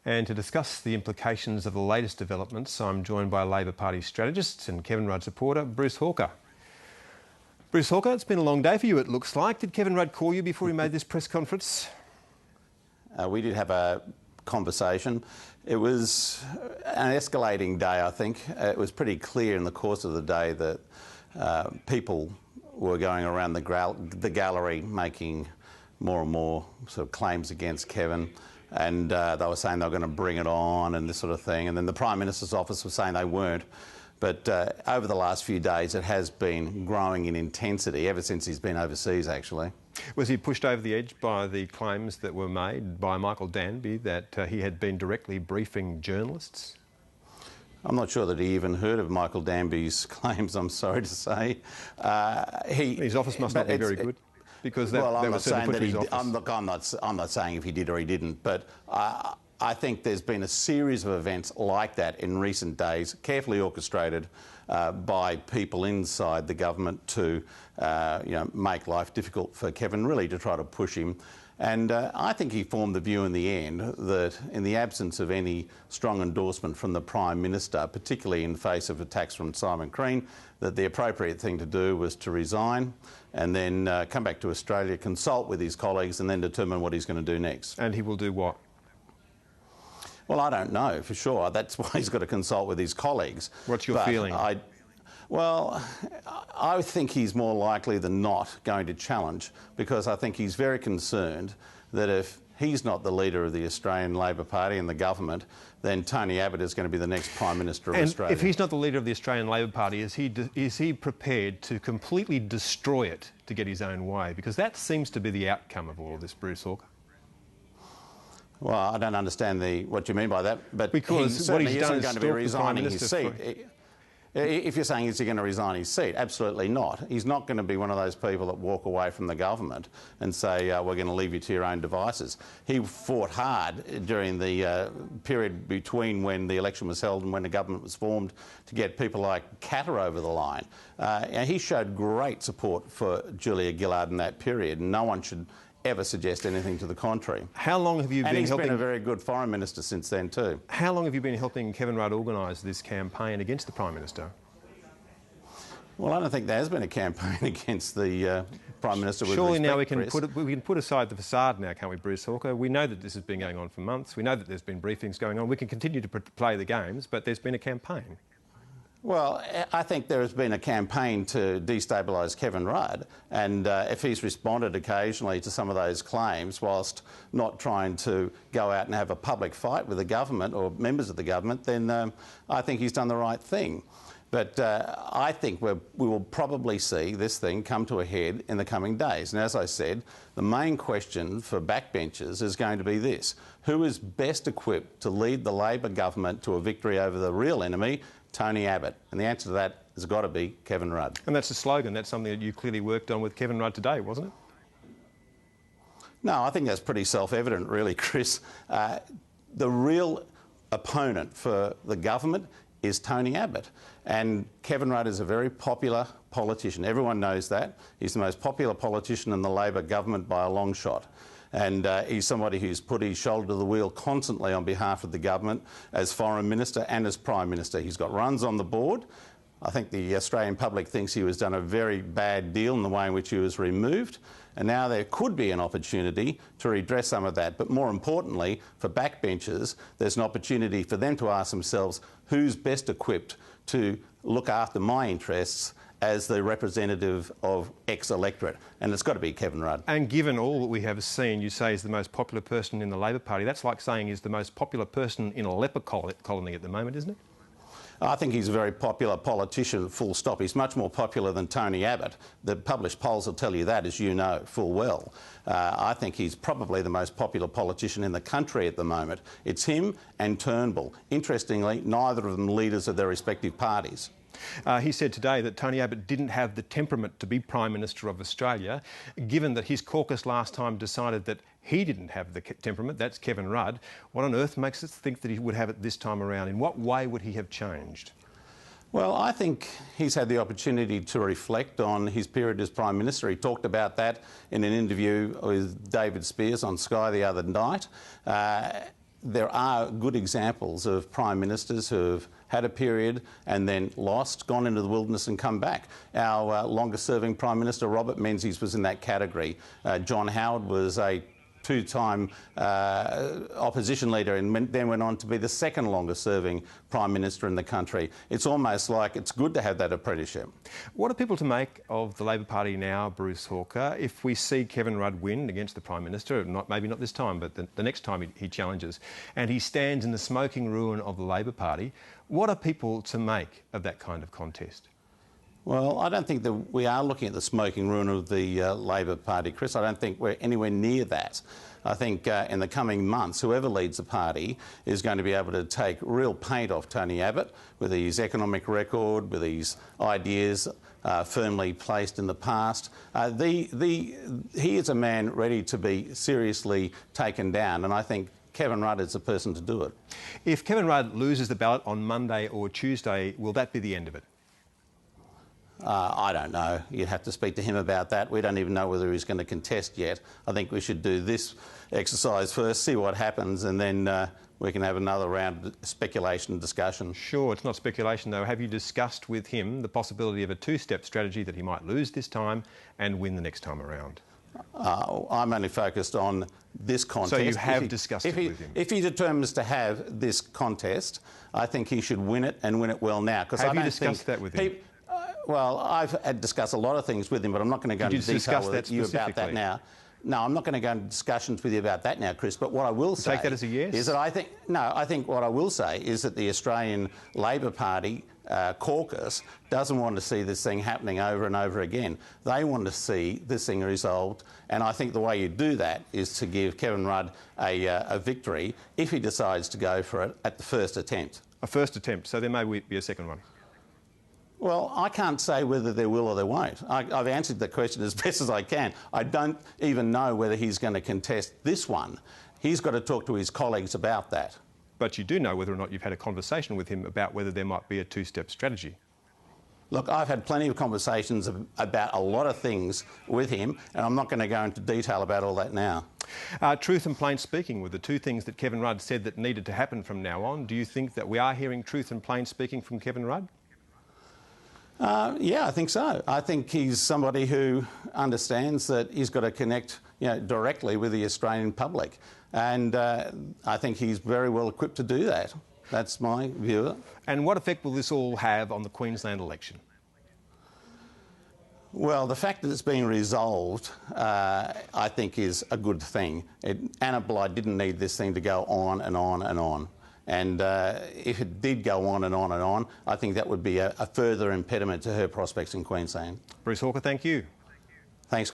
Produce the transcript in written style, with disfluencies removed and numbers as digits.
And to discuss the implications of the latest developments, I'm joined by Labor Party strategist and Kevin Rudd supporter, Bruce Hawker. Bruce Hawker, it's been a long day for you, it looks like. Did Kevin Rudd call you before he made this press conference? We did have a conversation. It was an escalating day, I think. It was pretty clear in the course of the day that people were going around the gallery making more and more sort of claims against Kevin. And they were saying they were going to bring it on and this sort of thing. And then the Prime Minister's office was saying they weren't. But over the last few days, it has been growing in intensity, ever since he's been overseas, actually. Was he pushed over the edge by the claims that were made by Michael Danby that he had been directly briefing journalists? I'm not sure that he even heard of Michael Danby's claims, I'm sorry to say. His office must not be very good. Because that, well, I'm that not was saying that he. I'm not saying if he did or he didn't, but I think there's been a series of events like that in recent days, carefully orchestrated by people inside the government to, make life difficult for Kevin, really to try to push him. And I think he formed the view in the end that in the absence of any strong endorsement from the Prime Minister, particularly in face of attacks from Simon Crean, that the appropriate thing to do was to resign and then come back to Australia, consult with his colleagues and then determine what he's going to do next. And he will do what? Well, I don't know for sure. That's why he's got to consult with his colleagues. What's your feeling? Well, I think he's more likely than not going to challenge, because I think he's very concerned that if he's not the leader of the Australian Labor Party and the government, then Tony Abbott is going to be the next Prime Minister of Australia. And if he's not the leader of the Australian Labor Party, is he prepared to completely destroy it to get his own way? Because that seems to be the outcome of all of this, Bruce Hawker. Well, I don't understand what you mean by that, but because he what he's isn't done going to be resigning his seat. If you're saying is he going to resign his seat, absolutely not. He's not going to be one of those people that walk away from the government and say, we're going to leave you to your own devices. He fought hard during the period between when the election was held and when the government was formed to get people like Katter over the line. And he showed great support for Julia Gillard in that period, and no one should ever suggest anything to the contrary. How long have you been helping? And he's been a very good foreign minister since then too. How long have you been helping Kevin Rudd organise this campaign against the Prime Minister? Well, I don't think there has been a campaign against the Prime Minister. Surely now we can put aside the facade now, can't we, Bruce Hawker? We know that this has been going on for months. We know that there's been briefings going on. We can continue to play the games, but there's been a campaign. Well, I think there has been a campaign to destabilise Kevin Rudd, and if he's responded occasionally to some of those claims whilst not trying to go out and have a public fight with the government or members of the government, then I think he's done the right thing. But I think we will probably see this thing come to a head in the coming days. And as I said, the main question for backbenchers is going to be this: who is best equipped to lead the Labor government to a victory over the real enemy, Tony Abbott? And the answer to that has got to be Kevin Rudd. And that's a slogan. That's something that you clearly worked on with Kevin Rudd today, wasn't it? No, I think that's pretty self-evident, really, Chris. The real opponent for the government is Tony Abbott. And Kevin Rudd is a very popular politician. Everyone knows that. He's the most popular politician in the Labor government by a long shot. And he's somebody who's put his shoulder to the wheel constantly on behalf of the government as Foreign Minister and as Prime Minister. He's got runs on the board. I think the Australian public thinks he was done a very bad deal in the way in which he was removed. And now there could be an opportunity to redress some of that. But more importantly, for backbenchers, there's an opportunity for them to ask themselves, who's best equipped to look after my interests as the representative of ex-electorate? And it's got to be Kevin Rudd. And given all that we have seen, you say is the most popular person in the Labor Party. That's like saying he's the most popular person in a leper colony at the moment, isn't it? I think he's a very popular politician, full stop. He's much more popular than Tony Abbott. The published polls will tell you that, as you know full well. I think he's probably the most popular politician in the country at the moment. It's him and Turnbull. Interestingly, neither of them leaders of their respective parties. He said today that Tony Abbott didn't have the temperament to be Prime Minister of Australia. Given that his caucus last time decided that he didn't have the temperament, that's Kevin Rudd, what on earth makes us think that he would have it this time around? In what way would he have changed? Well, I think he's had the opportunity to reflect on his period as Prime Minister. He talked about that in an interview with David Spears on Sky the other night. there are good examples of Prime Ministers who have had a period and then lost, gone into the wilderness and come back. Our longest-serving Prime Minister, Robert Menzies, was in that category. John Howard was a two-time opposition leader and then went on to be the second longest-serving Prime Minister in the country. It's almost like it's good to have that apprenticeship. What are people to make of the Labor Party now, Bruce Hawker? If we see Kevin Rudd win against the Prime Minister, maybe not this time, but the next time he challenges, and he stands in the smoking ruin of the Labor Party, what are people to make of that kind of contest? Well, I don't think that we are looking at the smoking ruin of the Labor Party, Chris. I don't think we're anywhere near that. I think in the coming months, whoever leads the party is going to be able to take real paint off Tony Abbott with his economic record, with his ideas firmly placed in the past. He is a man ready to be seriously taken down, and I think Kevin Rudd is the person to do it. If Kevin Rudd loses the ballot on Monday or Tuesday, will that be the end of it? I don't know. You'd have to speak to him about that. We don't even know whether he's going to contest yet. I think we should do this exercise first, see what happens, and then we can have another round of speculation and discussion. Sure, it's not speculation though. Have you discussed with him the possibility of a two-step strategy that he might lose this time and win the next time around? I'm only focused on this contest. So you have discussed it with him? If he determines to have this contest, I think he should win it and win it well now. Have you discussed that with him? Well, I've had discussed a lot of things with him, but I'm not going to go into detail with you about that now. No, I'm not going to go into discussions with you about that now, Chris. But what I will say take that as a yes? Is that I think what I will say is that the Australian Labor Party caucus doesn't want to see this thing happening over and over again. They want to see this thing resolved, and I think the way you do that is to give Kevin Rudd a victory if he decides to go for it at the first attempt. A first attempt, so there may be a second one. Well, I can't say whether there will or there won't. I've answered the question as best as I can. I don't even know whether he's going to contest this one. He's got to talk to his colleagues about that. But you do know whether or not you've had a conversation with him about whether there might be a two-step strategy. Look, I've had plenty of conversations about a lot of things with him, and I'm not going to go into detail about all that now. Truth and plain speaking were the two things that Kevin Rudd said that needed to happen from now on. Do you think that we are hearing truth and plain speaking from Kevin Rudd? Yeah, I think so. I think he's somebody who understands that he's got to connect directly with the Australian public. And I think he's very well equipped to do that. That's my view of it. And what effect will this all have on the Queensland election? Well, the fact that it's being resolved, I think, is a good thing. Anna Bligh didn't need this thing to go on and on and on. And if it did go on and on and on, I think that would be a further impediment to her prospects in Queensland. Bruce Hawker, thank you.